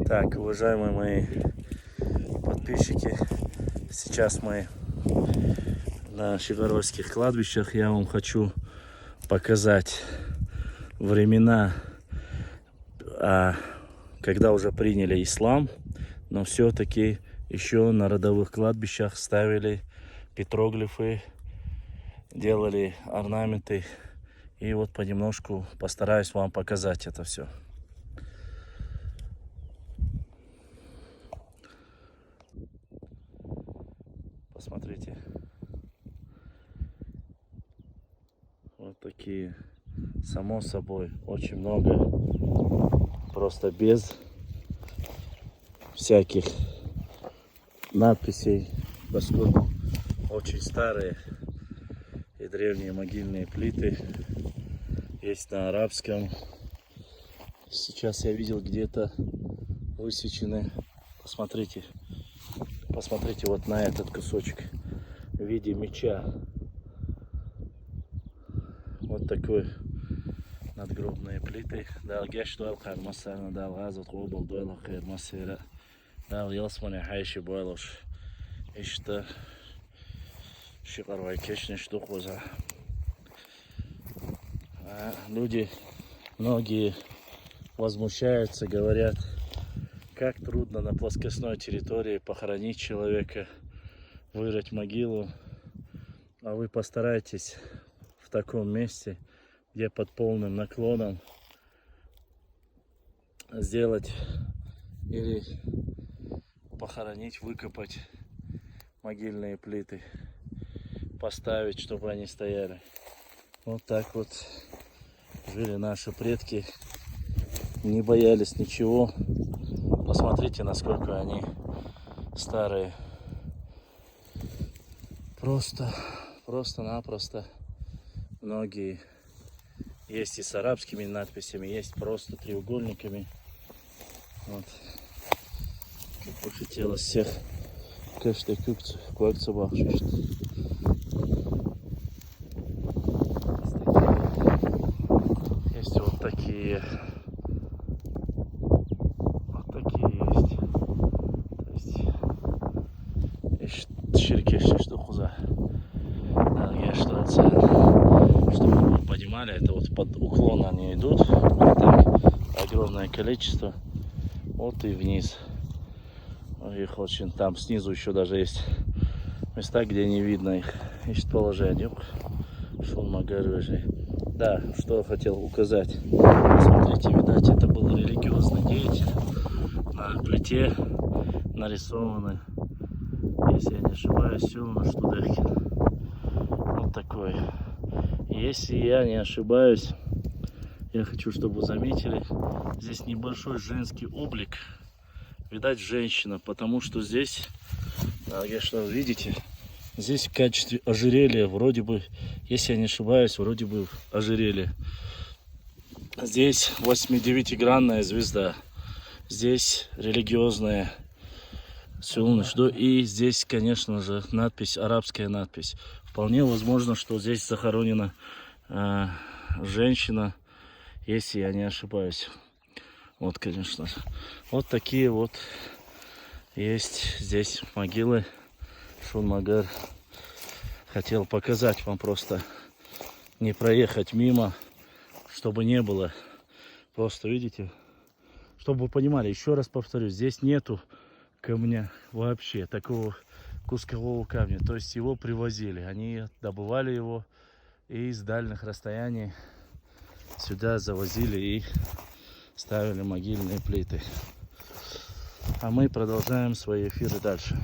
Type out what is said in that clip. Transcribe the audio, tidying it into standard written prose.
Так, уважаемые мои подписчики, сейчас мы на Щегоровских кладбищах. Я вам хочу показать времена, когда уже приняли ислам, но все-таки еще на родовых кладбищах ставили петроглифы, делали орнаменты. И вот понемножку постараюсь вам показать это все. Посмотрите. Вот такие. Само собой, очень много. Просто без всяких надписей, поскольку очень старые и древние могильные плиты. Есть на арабском. Сейчас я видел где-то высечены. Посмотрите. Посмотрите вот на этот кусочек в виде меча. Вот такой надгробные плиты. Дал геш дуэл хайр масана, дал газот губал дуэл хайр масира. Дал ялсмани хайши буэлош. Ишта шикарвай кешни штуквоза. Люди, многие возмущаются, говорят, как трудно на плоскостной территории похоронить человека, вырыть могилу. А вы постарайтесь в таком месте, где под полным наклоном, сделать или похоронить, выкопать могильные плиты, поставить, чтобы они стояли. Вот так вот жили наши предки, не боялись ничего. Посмотрите, насколько они старые. Просто-напросто многие есть и с арабскими надписями, есть просто треугольниками. Вот. Как бы хотелось всех кэштэй куакцы бахшишь. Есть вот такие. Чтобы вы понимали, это вот под уклон они идут, вот так, огромное количество, вот и вниз. Их очень, там снизу еще даже есть места, где не видно их положение. Да, что я хотел указать. Смотрите, видать, это был религиозный деятель. На плите нарисованы, если я не ошибаюсь, Сюлна Штудехкин. Вот такой. Если я не ошибаюсь, я хочу, чтобы вы заметили, здесь небольшой женский облик. Видать, женщина, потому что здесь, конечно, видите, здесь в качестве ожерелья, вроде бы, если я не ошибаюсь, вроде бы ожерелье. Здесь 8-9-гранная звезда. Здесь религиозная Сюлнышдо. И здесь, конечно же, надпись, арабская надпись. Вполне возможно, что здесь захоронена женщина, если я не ошибаюсь. Вот, конечно же. Вот такие вот есть здесь могилы. Шун-Магар. Хотел показать вам, просто не проехать мимо, чтобы не было. Просто, видите, чтобы вы понимали, еще раз повторю, здесь нету камня вообще, такого кускового камня. То есть его привозили, они добывали его и с дальних расстояний сюда завозили и ставили могильные плиты. А мы продолжаем свои эфиры дальше.